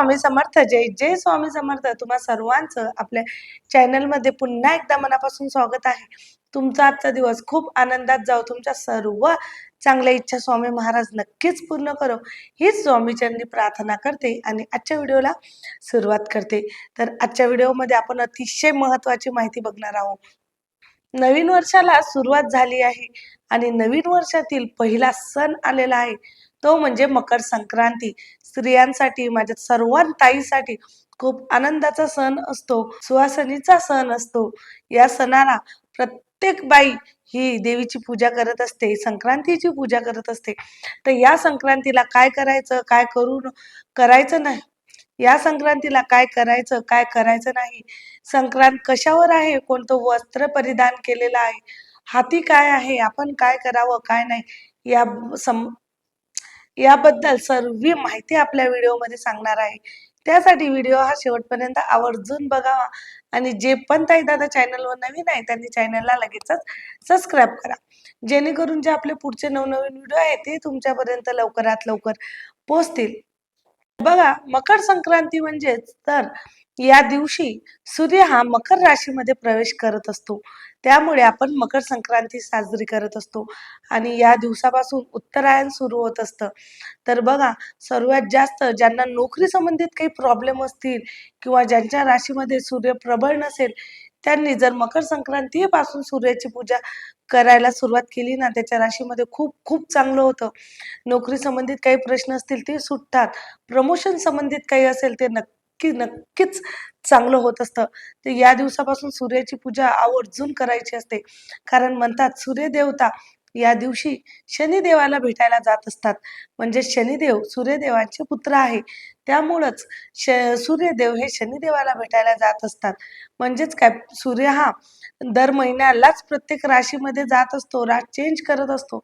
स्वामी समर्थ. जय जय स्वामी समर्थ. तुम्हा सर्वांचं आपल्या चॅनलमध्ये पुन्हा एकदा मनापासून स्वागत आहे. तुमचा आजचा दिवस खूप आनंदात जाओ. तुमच्या सर्व चांगल्या इच्छा स्वामी महाराज नक्कीच पूर्ण करो, हीच स्वामीचरणी प्रार्थना करते आणि आजच्या व्हिडिओला सुरुवात करते. तर आजच्या व्हिडिओमध्ये आपण अतिशय महत्त्वाची माहिती बघणार आहोत. नवीन वर्षाला सुरुवात झाली आहे आणि नवीन वर्षातील पहिला सण आलेला आहे, तो म्हणजे मकर संक्रांती. स्त्रियांसाठी, माझ्या सर्व ताईसाठी खूप आनंदाचा सण असतो, सुहासनीचा सण असतो. या सणाला प्रत्येक बाई ही देवीची पूजा करत असते, संक्रांतीची पूजा करत असते. तर या संक्रांतीला काय करायचं, काय करायचं नाही, या संक्रांतीला काय करायचं, काय करायचं नाही, संक्रांत कशावर आहे, कोणतं वस्त्र परिधान केलेलं आहे, हाती काय आहे, आपण काय करावं, काय नाही, या याबद्दल सर्व माहिती आपल्या व्हिडिओमध्ये सांगणार आहे. त्यासाठी व्हिडिओ हा शेवटपर्यंत आवर्जून बघावा आणि जे पण ताई दादा चॅनलवर नवीन आहे त्यांनी चॅनलला लगेचच सबस्क्राईब करा, जेणेकरून जे आपले पुढचे नवनवीन व्हिडिओ आहेत ते तुमच्यापर्यंत लवकरात लवकर पोहोचतील. बघा, मकर संक्रांती म्हणजेच तर या दिवशी सूर्य हा मकर राशीमध्ये प्रवेश करत असतो, त्यामुळे आपण मकर संक्रांती साजरी करत असतो आणि या दिवसापासून उत्तरायण सुरू होत असतं. तर बघा, सर्वात जास्त ज्यांना नोकरी संबंधित काही प्रॉब्लेम असतील किंवा ज्यांच्या राशीमध्ये सूर्य प्रबळ नसेल, त्यांनी जर मकर संक्रांतीपासून सूर्याची पूजा करायला सुरुवात केली ना, त्याच्या राशीमध्ये खूप खूप चांगलं होतं. नोकरी संबंधित काही प्रश्न असतील ते सुटतात, प्रमोशन संबंधित काही असेल ते नक्कीच चांगलं होत असतं. तर या दिवसापासून सूर्याची पूजा आवर्जून करायची असते, कारण म्हणतात सूर्यदेवता या दिवशी शनिदेवाला भेटायला जात असतात. म्हणजे शनिदेव सूर्यदेवाचे पुत्र आहे, त्यामुळंच सूर्यदेव हे शनिदेवाला भेटायला जात असतात. म्हणजेच काय, सूर्य हा दर महिन्यालाच प्रत्येक राशीमध्ये जात असतो, रास चेंज करत असतो,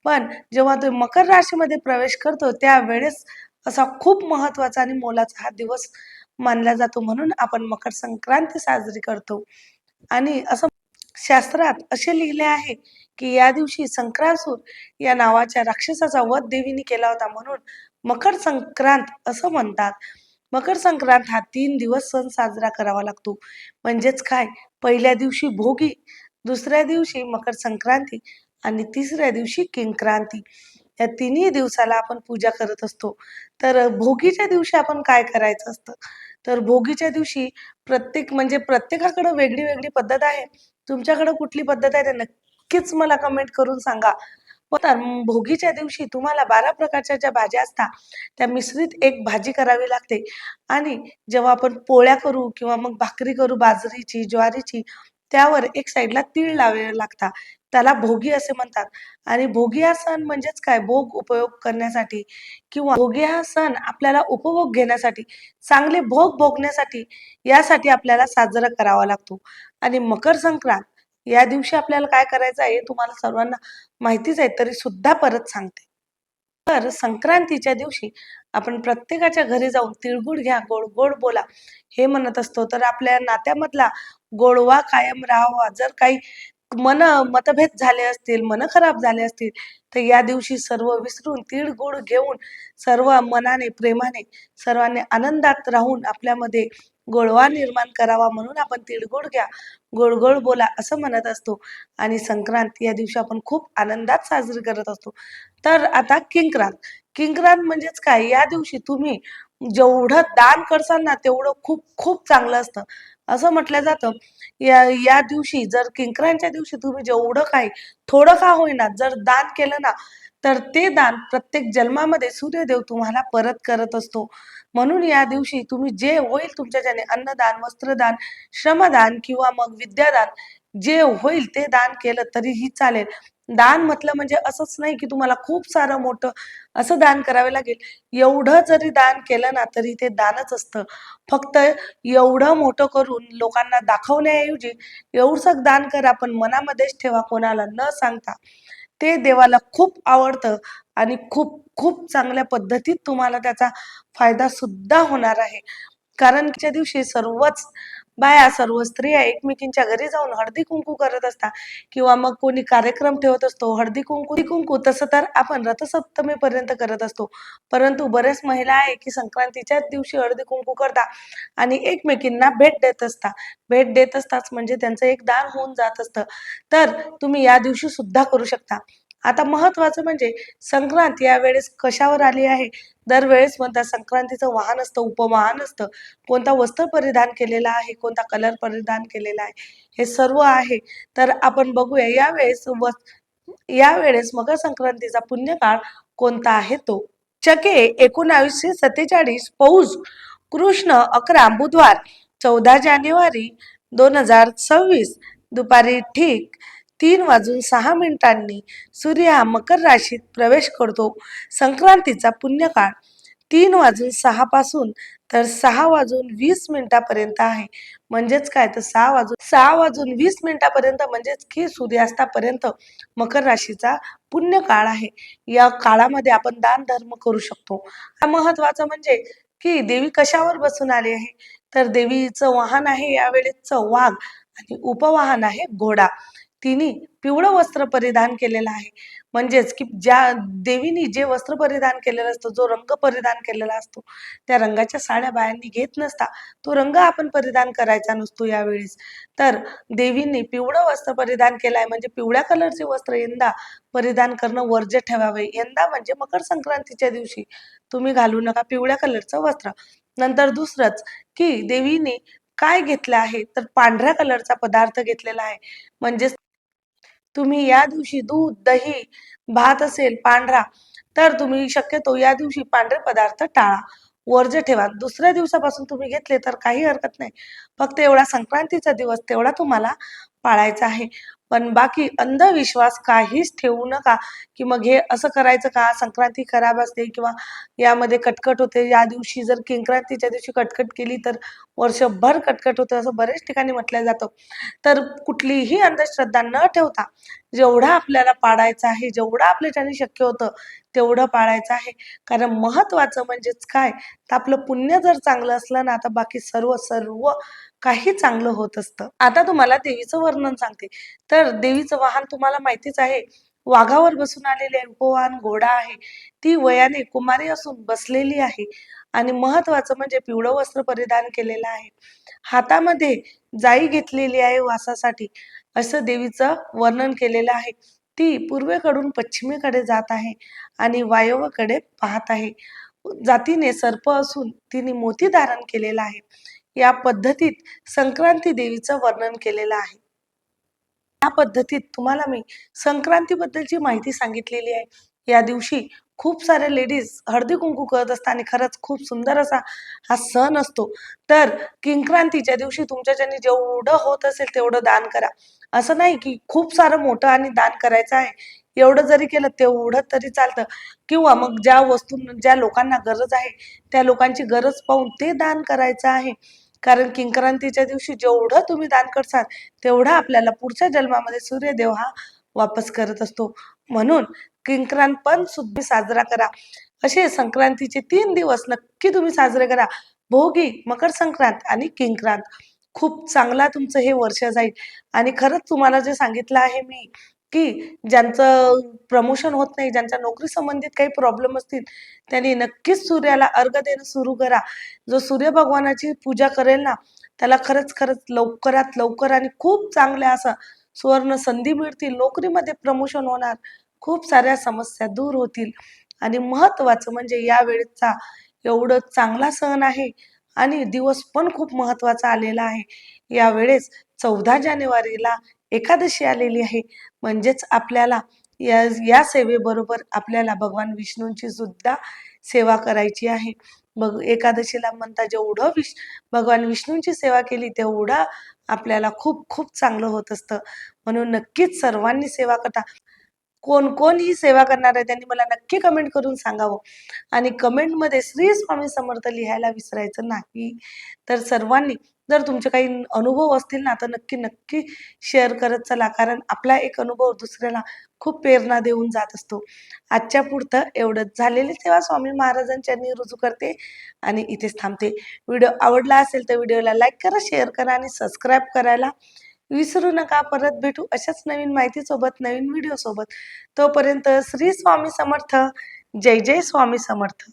पण जेव्हा तो मकर राशीमध्ये प्रवेश करतो त्यावेळेस असा खूप महत्वाचा आणि मोलाचा हा दिवस मानला जातो, म्हणून आपण मकर संक्रांती साजरी करतो. आणि असं शास्त्रात असे लिहिले आहे की या दिवशी संक्रासूर या नावाच्या राक्षसाचा वध देवीने केला होता, म्हणून मकर संक्रांत असं म्हणतात. मकर संक्रांत हा 3 दिवस सण साजरा करावा लागतो. म्हणजेच काय, पहिल्या दिवशी भोगी, दुसऱ्या दिवशी मकर संक्रांती आणि तिसऱ्या दिवशी किंक्रांती. या तिन्ही दिवसाला आपण पूजा करत असतो. तर भोगीच्या दिवशी आपण काय करायचं असतं, तर भोगीच्या दिवशी प्रत्येकाकडे वेगळी वेगळी पद्धत आहे. तुमच्याकडे कुठली पद्धत आहे ते नक्कीच मला कमेंट करून सांगा. तर भोगीच्या दिवशी तुम्हाला 12 प्रकारच्या ज्या भाज्या असतात त्या मिश्रित एक भाजी करावी लागते आणि जेव्हा आपण पोळ्या करू किंवा मग भाकरी करू बाजरीची, ज्वारीची, त्यावर एक साईडला तीळ लावावे लागतात. त्याला भोगी असे म्हणतात. आणि भोगी हा सण म्हणजेच काय, भोग उपयोग करण्यासाठी किंवा भोगी हा सण आपल्याला उपभोग घेण्यासाठी, चांगले भोग भोगण्यासाठी, यासाठी आपल्याला साजरा करावा लागतो. आणि मकर संक्रांत या दिवशी आपल्याला काय करायचं आहे हे तुम्हाला सर्वांना माहितीच आहे, तरी सुद्धा परत सांगते. तर संक्रांतीच्या दिवशी आपण प्रत्येकाच्या घरी जाऊन तिळगुळ घ्या, गोड गोड बोला, हे म्हणत असतो. तर आपल्या नात्यामधला गोडवा कायम राहावा. जर काही मतभेद झाले असतील, मन खराब झाले असतील, तर या दिवशी सर्व विसरून तिळगुळ घेऊन सर्व मनाने, प्रेमाने, सर्वांनी आनंदात राहून आपल्यामध्ये गोडवा निर्माण करावा, म्हणून आपण तिळगुळ घ्या, गोड गोड बोला असं म्हणत असतो. आणि संक्रांत या दिवशी आपण खूप आनंदात साजरी करत असतो. तर आता किंक्रांत. किंक्रांत म्हणजेच काय, या दिवशी तुम्ही जेवढं दान करसाल ना तेवढं खूप खूप चांगलं असतं. असं म्हटलं जातं, या या दिवशी जर किंक्रांतच्या दिवशी तुम्ही जेवढं काही, थोडं का होईना, जर दान केलं ना, तर ते दान प्रत्येक जन्मामध्ये सूर्यदेव तुम्हाला परत करत असतो. म्हणून या दिवशी तुम्ही जे होईल तुमच्याच्याने, अन्नदान, वस्त्रदान, श्रमदान किंवा मग विद्यादान, जे होईल ते दान केलं तरीही चालेल. दान म्हटलं म्हणजे असंच नाही की तुम्हाला खूप सारं मोठं असं दान करावे लागेल. एवढं जरी दान केलं ना तरी ते दानच असतं. फक्त एवढं मोठं करून लोकांना दाखवण्याऐवजी एवढंसं दान करा, पण मनामध्येच ठेवा, कोणाला न सांगता. ते देवाला खूप आवडतं आणि खूप खूप चांगल्या पद्धतीत तुम्हाला त्याचा फायदा सुद्धा होणार आहे. कारण त्या दिवशी सर्वच बाया सर्व स्त्रिया एकमेकींच्या घरी जाऊन हळदी कुंकू करत असतात किंवा मग कोणी कार्यक्रम ठेवत असतो हळदी कुंकू. तसं तर आपण रथसप्तमी पर्यंत करत असतो, परंतु बऱ्याच महिला आहे की संक्रांतीच्याच दिवशी हळदी कुंकू करतात आणि एकमेकींना भेट देत असतात म्हणजे त्यांचं एक दान होऊन जात असतं. तर तुम्ही या दिवशी सुद्धा करू शकता. आता महत्वाचं म्हणजे संक्रांत या वेळेस कशावर आली आहे. दरवेळेस म्हणतात संक्रांतीचं वाहन असतं, उपवाहन असतं, कोणता वस्त्र परिधान केलेला आहे, कोणता कलर परिधान केलेला आहे, हे सर्व आहे. तर आपण बघूया यावेळेस मकर संक्रांतीचा पुण्यकाळ कोणता आहे तो. शके 1947 पौष कृष्ण 11 बुधवार 14 जानेवारी 2026 दुपारी ठीक 3:06 सूर्य हा मकर राशीत प्रवेश करतो. संक्रांतीचा पुण्यकाळ 3:06 पासून तर 6:20 आहे. म्हणजेच काय तर 6:20 म्हणजेच की सूर्यास्तापर्यंत मकर राशीचा पुण्यकाळ आहे. या काळामध्ये आपण दान धर्म करू शकतो. महत्वाचं म्हणजे की देवी कशावर बसून आली आहे, तर देवीचं वाहन आहे यावेळेचं वाघ आणि उपवाहन आहे घोडा. तिने पिवळं वस्त्र परिधान केलेलं आहे. म्हणजेच की ज्या देवीनी जे वस्त्र परिधान केलेलं असतं, जो रंग परिधान केलेला असतो, त्या रंगाच्या साड्या बायांनी घेत नसता. तो रंग आपण परिधान करायचा नसतो यावेळेस. तर देवीने पिवळं वस्त्र परिधान केलं आहे म्हणजे पिवळ्या कलरचे वस्त्र यंदा परिधान करणं वर्ज्य ठेवावे. यंदा म्हणजे मकर संक्रांतीच्या दिवशी तुम्ही घालू नका पिवळ्या कलरचं वस्त्र. नंतर दुसरंच की देवीने काय घेतलं आहे, तर पांढऱ्या कलरचा पदार्थ घेतलेला आहे. म्हणजेच तुम्ही या दिवशी दूध, दही, भात असेल पांढरा, तर तुम्ही शक्यतो या दिवशी पांढरे पदार्थ टाळा. वर्ज्य ठेवा. दुसऱ्या दिवसापासून तुम्ही घेतले तर काही हरकत नाही. फक्त एवढा संक्रांतीचा दिवस तेवढा तुम्हाला पाळायचा आहे. पण बाकी अंधविश्वास काहीच ठेवू नका, की मग हे असं करायचं का? संक्रांती खराब असते किंवा यामध्ये कटकट होते. या दिवशी जर किंक्रांतीच्या दिवशी कटकट केली तर वर्षभर कटकट होतं, असं बऱ्याच ठिकाणी म्हटलं जातं. तर कुठलीही अंधश्रद्धा न ठेवता जेवढा आपल्याला पाळायचं आहे, जेवढं आपल्याच्याने शक्य होतं तेवढं पाळायचं आहे. कारण महत्वाचं म्हणजेच काय, तर आपलं पुण्य जर चांगलं असलं ना, तर बाकी सर्व सर्व काही चांगलं होत असतं. आता तुम्हाला देवीचं वर्णन सांगते. तर देवीचं वाहन तुम्हाला माहितीच आहे. वाघावर बसून आलेले उपवाहन घोडा आहे. ती वयाने कुमारी असून बसलेली आहे आणि महत्वाचं म्हणजे पिवळं वस्त्र परिधान केलेलं आहे. हातामध्ये जाई घेतलेली आहे वासासाठी, असं देवीचं वर्णन केलेलं आहे. ती पूर्वेकडून पश्चिमेकडे जात आहे आणि वायव्येकडे पाहत आहे. जातीने सर्प असून तिने मोती धारण केलेला आहे. या पद्धतीत संक्रांती देवीचं वर्णन केलेलं आहे. या पद्धतीत तुम्हाला मी संक्रांतीबद्दलची माहिती सांगितलेली आहे. या दिवशी खूप साऱ्या लेडीज हळदी-कुंकू करत असतात आणि खरंच खूप सुंदर असा हा सण असतो. तर किंक्रांतीच्या दिवशी तुमच्याच्याने जेवढं होत असेल तेवढं दान करा. असं नाही की खूप सारं मोठं आणि दान करायचं आहे. एवढं जरी केलं तेवढं तरी चालतं किंवा मग ज्या लोकांना गरज आहे, त्या लोकांची गरज पाहून ते दान करायचं आहे. कारण किंक्रांतीच्या दिवशी जेवढं तुम्ही दान करसाल तेवढा आपल्याला पुढच्या जन्मामध्ये सूर्यदेव हा वापस करत असतो. म्हणून किंक्रांत पण सुद्धा साजरा करा. असे संक्रांतीचे 3 दिवस नक्की तुम्ही साजरे करा. भोगी, मकर संक्रांत आणि किंक्रांत. खूप चांगला तुमचं हे वर्ष जाईल आणि खरंच तुम्हाला जे सांगितलं आहे मी, की ज्यांचं प्रमोशन होत नाही, ज्यांच्या नोकरी संबंधित काही प्रॉब्लेम असतील, त्यांनी नक्कीच सूर्याला अर्घ्य देणं सुरू करा. जो सूर्य भगवानाची पूजा करेल ना, त्याला खरंच खरंच लवकरात लवकर आणि खूप चांगल्या असं सुवर्ण संधी मिळतील. नोकरीमध्ये प्रमोशन होणार. खूप साऱ्या समस्या दूर होतील आणि महत्वाचं म्हणजे या वेळेचा एवढं चांगला सण आहे आणि दिवस पण खूप महत्वाचा आलेला आहे. यावेळेस 14 जानेवारीला एकादशी आलेली आहे. म्हणजेच आपल्याला या या सेवेबरोबर आपल्याला भगवान विष्णूंची सुद्धा सेवा करायची आहे. मग एकादशीला म्हणता जेवढं भगवान विष्णूंची सेवा केली तेवढं आपल्याला खूप खूप चांगलं होत असतं. म्हणून नक्कीच सर्वांनी सेवा करा. कोण कोण ही सेवा करणार आहे त्यांनी मला नक्की कमेंट करून सांगावं आणि कमेंटमध्ये श्री स्वामी समर्थ लिहायला विसरायचं नाही. तर सर्वांनी जर तुमचे काही अनुभव असतील ना, तर नक्की नक्की शेअर करत चला, कारण आपला एक अनुभव दुसऱ्याला खूप प्रेरणा देऊन जात असतो. आजच्या पुरतं एवढंच. झालेली सेवा स्वामी महाराजांच्या चरणी रुजू करते आणि इथेच थांबते. व्हिडिओ आवडला असेल तर व्हिडिओला लाईक करा, शेअर करा आणि सबस्क्राईब करायला विसरू नका. परत भेटू अशाच नवीन माहितीसोबत, नवीन व्हिडिओ सोबत. तोपर्यंत श्री स्वामी समर्थ. जय जय स्वामी समर्थ.